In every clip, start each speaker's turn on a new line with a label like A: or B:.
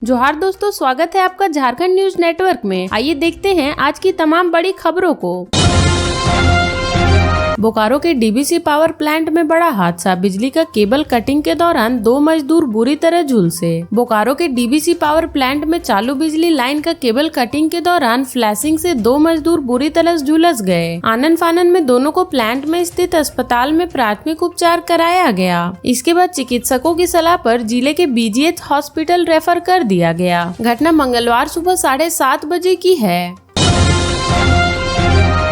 A: जोहार दोस्तों, स्वागत है आपका झारखंड न्यूज नेटवर्क में। आइए देखते हैं आज की तमाम बड़ी खबरों को। बोकारो के डीवीसी पावर प्लांट में बड़ा हादसा, बिजली का केबल कटिंग के दौरान 2 मजदूर बुरी तरह झुलसे। बोकारो के डीवीसी पावर प्लांट में चालू बिजली लाइन का केबल कटिंग के दौरान फ्लैशिंग से 2 मजदूर बुरी तरह झुलस गए। आनन फानन में दोनों को प्लांट में स्थित अस्पताल में प्राथमिक उपचार कराया गया। इसके बाद चिकित्सकों की सलाह पर जिले के बीजीएच हॉस्पिटल रेफर कर दिया गया। घटना मंगलवार सुबह 7:30 बजे की है।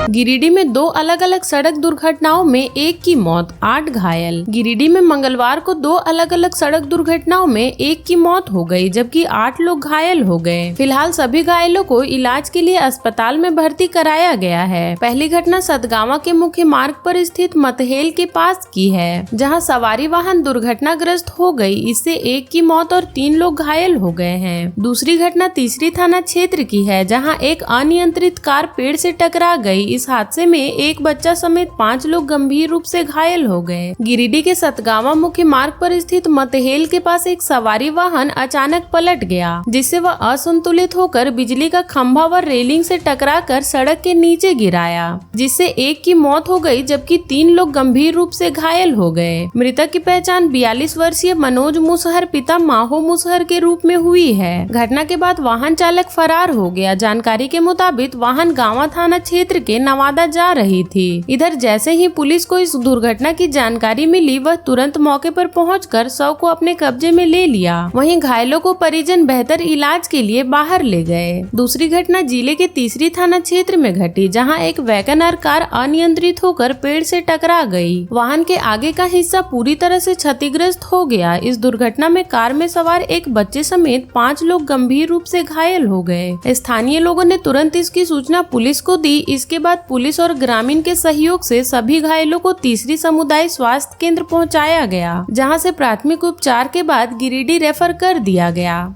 A: गिरिडीह में 2 अलग अलग सड़क दुर्घटनाओं में एक की मौत, 8 घायल। गिरिडीह में मंगलवार को 2 अलग अलग सड़क दुर्घटनाओं में एक की मौत हो गई, जबकि 8 लोग घायल हो गए। फिलहाल सभी घायलों को इलाज के लिए अस्पताल में भर्ती कराया गया है। पहली घटना सतगावा के मुख्य मार्ग पर स्थित मतहेल के पास की है, जहां सवारी वाहन दुर्घटनाग्रस्त हो गई। इससे एक की मौत और 3 लोग घायल हो गए हैं। दूसरी घटना तीसरी थाना क्षेत्र की है, जहाँ एक अनियंत्रित कार पेड़ से टकरा गई। इस हादसे में एक बच्चा समेत 5 लोग गंभीर रूप से घायल हो गए। गिरिडीह के सतगावा मुख्य मार्ग पर स्थित मतहेल के पास एक सवारी वाहन अचानक पलट गया, जिससे वह असंतुलित होकर बिजली का खंभा व रेलिंग से टकराकर सड़क के नीचे गिराया, जिससे एक की मौत हो गई, जबकि 3 लोग गंभीर रूप से घायल हो गए। मृतक की पहचान 42 वर्षीय मनोज मुसहर पिता माहो मुसहर के रूप में हुई है। घटना के बाद वाहन चालक फरार हो गया। जानकारी के मुताबिक वाहन गांवा थाना क्षेत्र के नवादा जा रही थी। इधर जैसे ही पुलिस को इस दुर्घटना की जानकारी मिली, वह तुरंत मौके पर पहुंचकर शव को अपने कब्जे में ले लिया। वहीं घायलों को परिजन बेहतर इलाज के लिए बाहर ले गए। दूसरी घटना जिले के तीसरी थाना क्षेत्र में घटी, जहां एक वैगनर कार अनियंत्रित होकर पेड़ से टकरा गई। वाहन के आगे का हिस्सा पूरी तरह से क्षतिग्रस्त हो गया। इस दुर्घटना में कार में सवार एक बच्चे समेत 5 लोग गंभीर रूप से घायल हो गए। स्थानीय लोगों ने तुरंत इसकी सूचना पुलिस को दी। इसके बाद पुलिस और ग्रामीण के सहयोग से सभी घायलों को तीसरी समुदाय स्वास्थ्य केंद्र पहुंचाया गया, जहां से प्राथमिक उपचार के बाद गिरिडीह रेफर कर दिया गया।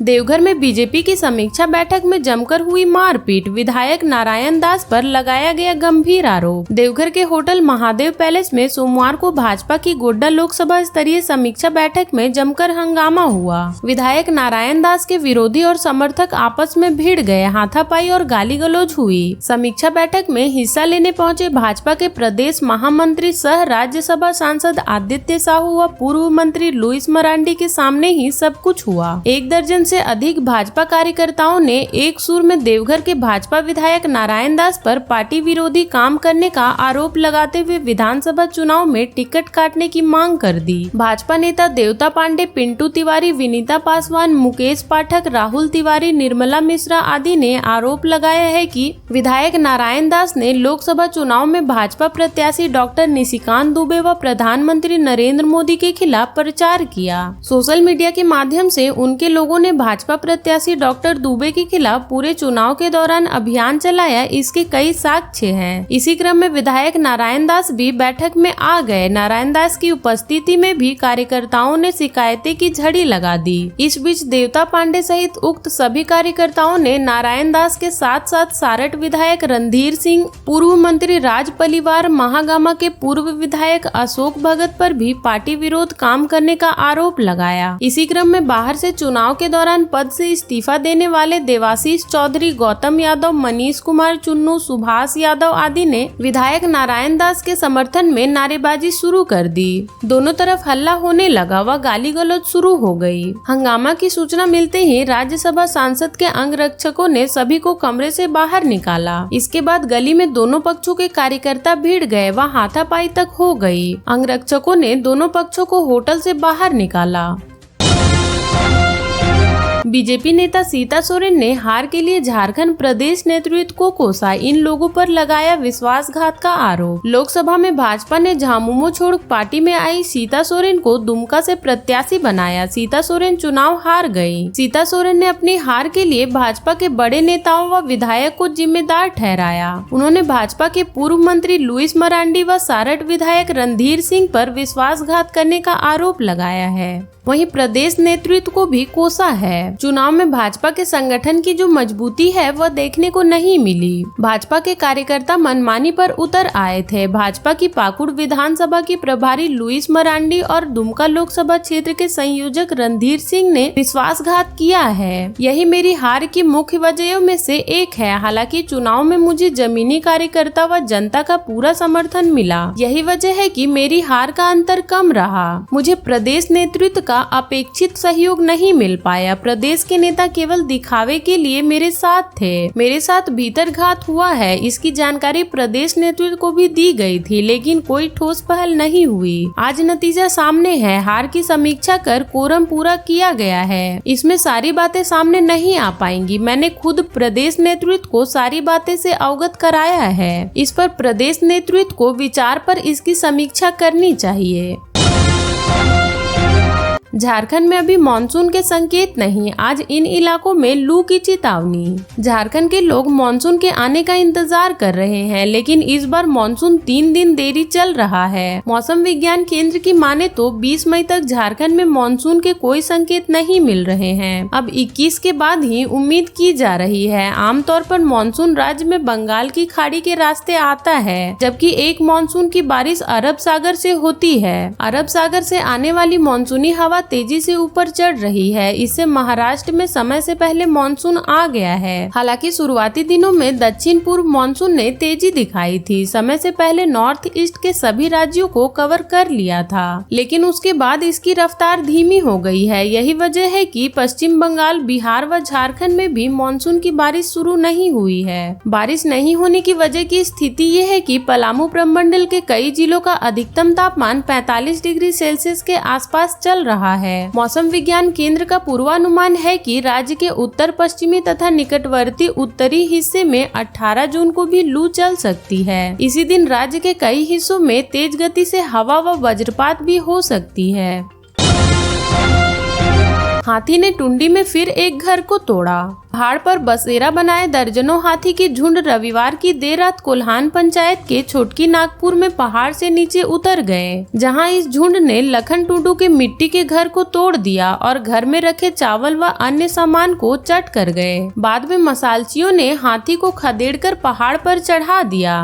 A: देवघर में बीजेपी की समीक्षा बैठक में जमकर हुई मारपीट, विधायक नारायण दास पर लगाया गया गंभीर आरोप। देवघर के होटल महादेव पैलेस में सोमवार को भाजपा की गोड्डा लोकसभा स्तरीय समीक्षा बैठक में जमकर हंगामा हुआ। विधायक नारायण दास के विरोधी और समर्थक आपस में भिड़ गए, हाथापाई और गाली गलौज हुई। समीक्षा बैठक में हिस्सा लेने पहुंचे भाजपा के प्रदेश महामंत्री सह राज्यसभा सांसद आदित्य साहू व पूर्व मंत्री लुइस मरांडी के सामने ही सब कुछ हुआ। 1 दर्जन से अधिक भाजपा कार्यकर्ताओं ने एक सुर में देवघर के भाजपा विधायक नारायण दास पर पार्टी विरोधी काम करने का आरोप लगाते हुए विधानसभा चुनाव में टिकट काटने की मांग कर दी। भाजपा नेता देवता पांडे, पिंटू तिवारी, विनीता पासवान, मुकेश पाठक, राहुल तिवारी, निर्मला मिश्रा आदि ने आरोप लगाया है कि विधायक नारायण दास ने लोकसभा चुनाव में भाजपा प्रत्याशी डॉक्टर निशिकांत दुबे व प्रधानमंत्री नरेंद्र मोदी के खिलाफ प्रचार किया। सोशल मीडिया के माध्यम से उनके लोगों ने भाजपा प्रत्याशी डॉक्टर दुबे के खिलाफ पूरे चुनाव के दौरान अभियान चलाया। इसके कई साक्ष्य हैं। इसी क्रम में विधायक नारायण दास भी बैठक में आ गए। नारायण दास की उपस्थिति में भी कार्यकर्ताओं ने शिकायतें की झड़ी लगा दी। इस बीच देवता पांडे सहित उक्त सभी कार्यकर्ताओं ने नारायण दास के साथ साथ सारठ विधायक रणधीर सिंह, पूर्व मंत्री राज पलिवार, महागामा के पूर्व विधायक अशोक भगत पर भी पार्टी विरोध काम करने का आरोप लगाया। इसी क्रम में बाहर से चुनाव के दौरान पद से इस्तीफा देने वाले देवाशीष चौधरी, गौतम यादव, मनीष कुमार चुन्नू, सुभाष यादव आदि ने विधायक नारायण दास के समर्थन में नारेबाजी शुरू कर दी। दोनों तरफ हल्ला होने लगा व गाली गलौज शुरू हो गई। हंगामा की सूचना मिलते ही राज्यसभा सांसद के अंगरक्षकों ने सभी को कमरे से बाहर निकाला। इसके बाद गली में दोनों पक्षों के कार्यकर्ता भीड़ गए व हाथापाई तक हो गई। अंगरक्षकों ने दोनों पक्षों को होटल से बाहर निकाला। बीजेपी नेता सीता सोरेन ने हार के लिए झारखंड प्रदेश नेतृत्व को कोसा, इन लोगों पर लगाया विश्वासघात का आरोप। लोकसभा में भाजपा ने झामुमो छोड़ पार्टी में आई सीता सोरेन को दुमका से प्रत्याशी बनाया। सीता सोरेन चुनाव हार गयी। सीता सोरेन ने अपनी हार के लिए भाजपा के बड़े नेताओं व विधायक को जिम्मेदार ठहराया। उन्होंने भाजपा के पूर्व मंत्री लुइस मरांडी व सारठ विधायक रणधीर सिंह पर विश्वासघात करने का आरोप लगाया है। वहीं प्रदेश नेतृत्व को भी कोसा है। चुनाव में भाजपा के संगठन की जो मजबूती है वह देखने को नहीं मिली। भाजपा के कार्यकर्ता मनमानी पर उतर आए थे। भाजपा की पाकुड़ विधानसभा की प्रभारी लुइस मरांडी और दुमका लोकसभा क्षेत्र के संयोजक रणधीर सिंह ने विश्वासघात किया है। यही मेरी हार की मुख्य वजहों में से एक है। हालांकि चुनाव में मुझे जमीनी कार्यकर्ता व जनता का पूरा समर्थन मिला। यही वजह है कि मेरी हार का अंतर कम रहा। मुझे प्रदेश नेतृत्व का अपेक्षित सहयोग नहीं मिल पाया। प्रदेश के नेता केवल दिखावे के लिए मेरे साथ थे। मेरे साथ भीतर घात हुआ है, इसकी जानकारी प्रदेश नेतृत्व को भी दी गई थी, लेकिन कोई ठोस पहल नहीं हुई। आज नतीजा सामने है। हार की समीक्षा कर कोरम पूरा किया गया है। इसमें सारी बातें सामने नहीं आ पाएंगी। मैंने खुद प्रदेश नेतृत्व को सारी बातें से अवगत कराया है। इस पर प्रदेश नेतृत्व को विचार पर इसकी समीक्षा करनी चाहिए। झारखंड में अभी मानसून के संकेत नहीं। आज इन इलाकों में लू की चेतावनी। झारखंड के लोग मानसून के आने का इंतजार कर रहे हैं, लेकिन इस बार मानसून 3 दिन देरी चल रहा है। मौसम विज्ञान केंद्र की माने तो 20 मई तक झारखंड में मानसून के कोई संकेत नहीं मिल रहे हैं। अब 21 के बाद ही उम्मीद की जा रही है। आमतौर पर मानसून राज्य में बंगाल की खाड़ी के रास्ते आता है, जबकि एक मानसून की बारिश अरब सागर से होती है। अरब सागर से आने वाली मानसूनी हवा तेजी से ऊपर चढ़ रही है। इससे महाराष्ट्र में समय से पहले मानसून आ गया है। हालांकि शुरुआती दिनों में दक्षिण पूर्व मानसून ने तेजी दिखाई थी। समय से पहले नॉर्थ ईस्ट के सभी राज्यों को कवर कर लिया था, लेकिन उसके बाद इसकी रफ्तार धीमी हो गई है। यही वजह है कि पश्चिम बंगाल, बिहार व झारखंड में भी मानसून की बारिश शुरू नहीं हुई है। बारिश नहीं होने की वजह की स्थिति ये है कि पलामू प्रमंडल के कई जिलों का अधिकतम तापमान 45 डिग्री सेल्सियस के आसपास चल रहा है। मौसम विज्ञान केंद्र का पूर्वानुमान है कि राज्य के उत्तर पश्चिमी तथा निकटवर्ती उत्तरी हिस्से में 18 जून को भी लू चल सकती है। इसी दिन राज्य के कई हिस्सों में तेज गति से हवा व वज्रपात भी हो सकती है। हाथी ने टुंडी में फिर एक घर को तोड़ा। पहाड़ पर बसेरा बनाए दर्जनों हाथी की झुंड रविवार की देर रात कोल्हान पंचायत के छोटकी नागपुर में पहाड़ से नीचे उतर गए, जहां इस झुंड ने लखन टुडू के मिट्टी के घर को तोड़ दिया और घर में रखे चावल व अन्य सामान को चट कर गए। बाद में मसालचियों ने हाथी को खदेड़कर पहाड़ पर चढ़ा दिया।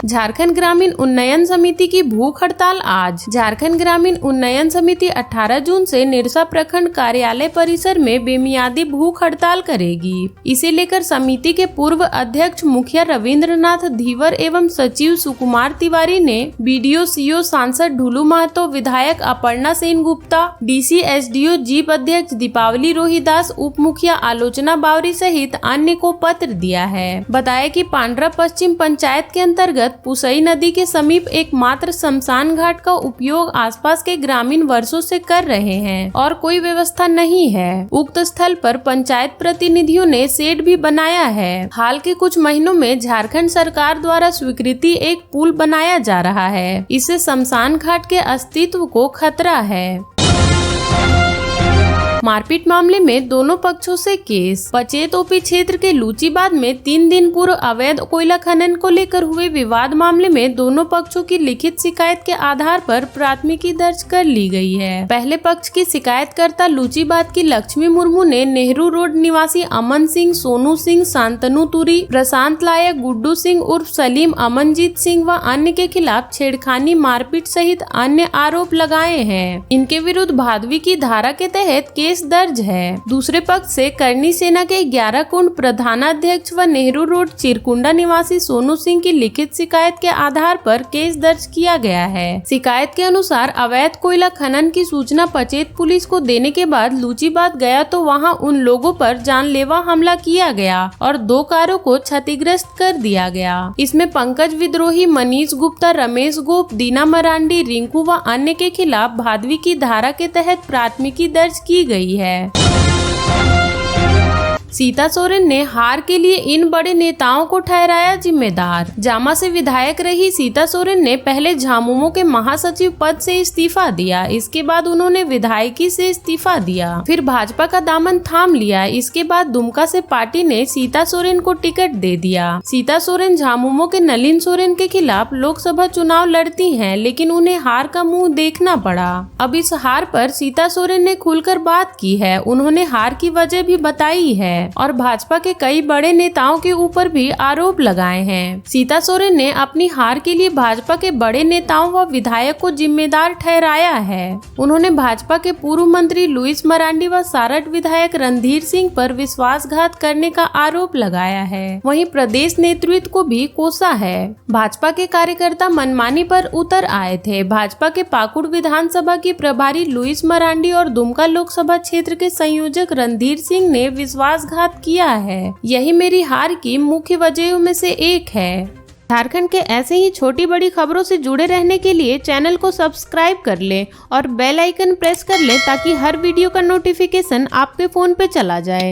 A: झारखंड ग्रामीण उन्नयन समिति की भूख हड़ताल आज। झारखंड ग्रामीण उन्नयन समिति 18 जून से निरसा प्रखंड कार्यालय परिसर में बेमियादी भूख हड़ताल करेगी। इसे लेकर समिति के पूर्व अध्यक्ष मुखिया रविंद्रनाथ धीवर एवं सचिव सुकुमार तिवारी ने बीडीओ, सीओ, सांसद ढुलू महतो, विधायक Aparna Sen Gupta, DC, SDO, jeep अध्यक्ष दीपावली रोहिदास, उप मुखिया आलोचना बावरी सहित अन्य को पत्र दिया है। बताया कि पांड्रा पश्चिम पंचायत के अंतर्गत पुसई नदी के समीप एकमात्र शमशान घाट का उपयोग आसपास के ग्रामीण वर्षों से कर रहे हैं और कोई व्यवस्था नहीं है। उक्त स्थल पर पंचायत प्रतिनिधियों ने शेड भी बनाया है। हाल के कुछ महीनों में झारखंड सरकार द्वारा स्वीकृति एक पुल बनाया जा रहा है। इससे शमशान घाट के अस्तित्व को खतरा है। मारपीट मामले में दोनों पक्षों से केस। पचेत ओपी क्षेत्र के लूचीबाद में 3 दिन पूर्व अवैध कोयला खनन को लेकर हुए विवाद मामले में दोनों पक्षों की लिखित शिकायत के आधार पर प्राथमिकी दर्ज कर ली गई है। पहले पक्ष की शिकायतकर्ता लूचीबाद की लक्ष्मी मुर्मू ने नेहरू रोड निवासी अमन सिंह, सोनू सिंह, शांतनु तुरी, प्रशांत लायक, गुड्डू सिंह उर्फ सलीम, अमनजीत सिंह व अन्य के खिलाफ छेड़खानी, मारपीट सहित अन्य आरोप लगाए हैं। इनके विरुद्ध भादवी की धारा के तहत केस दर्ज है। दूसरे पक्ष से करनी सेना के 11 कुंड प्रधानाध्यक्ष व नेहरू रोड चिरकुंडा निवासी सोनू सिंह की लिखित शिकायत के आधार पर केस दर्ज किया गया है। शिकायत के अनुसार अवैध कोयला खनन की सूचना पचेत पुलिस को देने के बाद लूचीबाद गया तो वहां उन लोगों पर जानलेवा हमला किया गया और 2 कारों को क्षतिग्रस्त कर दिया गया। इसमें पंकज विद्रोही, मनीष गुप्ता, रमेश गोप, दीना मरांडी, रिंकू व अन्य के खिलाफ भादवी की धारा के तहत प्राथमिकी दर्ज की गई है। सीता सोरेन ने हार के लिए इन बड़े नेताओं को ठहराया जिम्मेदार। जामा से विधायक रही सीता सोरेन ने पहले झामुमो के महासचिव पद से इस्तीफा दिया। इसके बाद उन्होंने विधायकी से इस्तीफा दिया, फिर भाजपा का दामन थाम लिया। इसके बाद दुमका से पार्टी ने सीता सोरेन को टिकट दे दिया। सीता सोरेन झामुमो के नलिन सोरेन के खिलाफ लोकसभा चुनाव लड़ती हैं, लेकिन उन्हें हार का मुंह देखना पड़ा। अब इस हार पर सीता सोरेन ने खुलकर बात की है। उन्होंने हार की वजह भी बताई है और भाजपा के कई बड़े नेताओं के ऊपर भी आरोप लगाए हैं। सीता सोरेन ने अपनी हार के लिए भाजपा के बड़े नेताओं व विधायक को जिम्मेदार ठहराया है। उन्होंने भाजपा के पूर्व मंत्री लुइस मरांडी व सारठ विधायक रणधीर सिंह पर विश्वासघात करने का आरोप लगाया है। वहीं प्रदेश नेतृत्व को भी कोसा है। भाजपा के कार्यकर्ता मनमानी पर उतर आए थे। भाजपा के पाकुड़ विधानसभा की प्रभारी लुइस मरांडी और दुमका लोकसभा क्षेत्र के संयोजक रणधीर सिंह ने विश्वासघात किया है। यही मेरी हार की मुख्य वजहों में से एक है। झारखंड के ऐसे ही छोटी बड़ी खबरों से जुड़े रहने के लिए चैनल को सब्सक्राइब कर लें और बेल आइकन प्रेस कर लें ताकि हर वीडियो का नोटिफिकेशन आपके फोन पे चला जाए।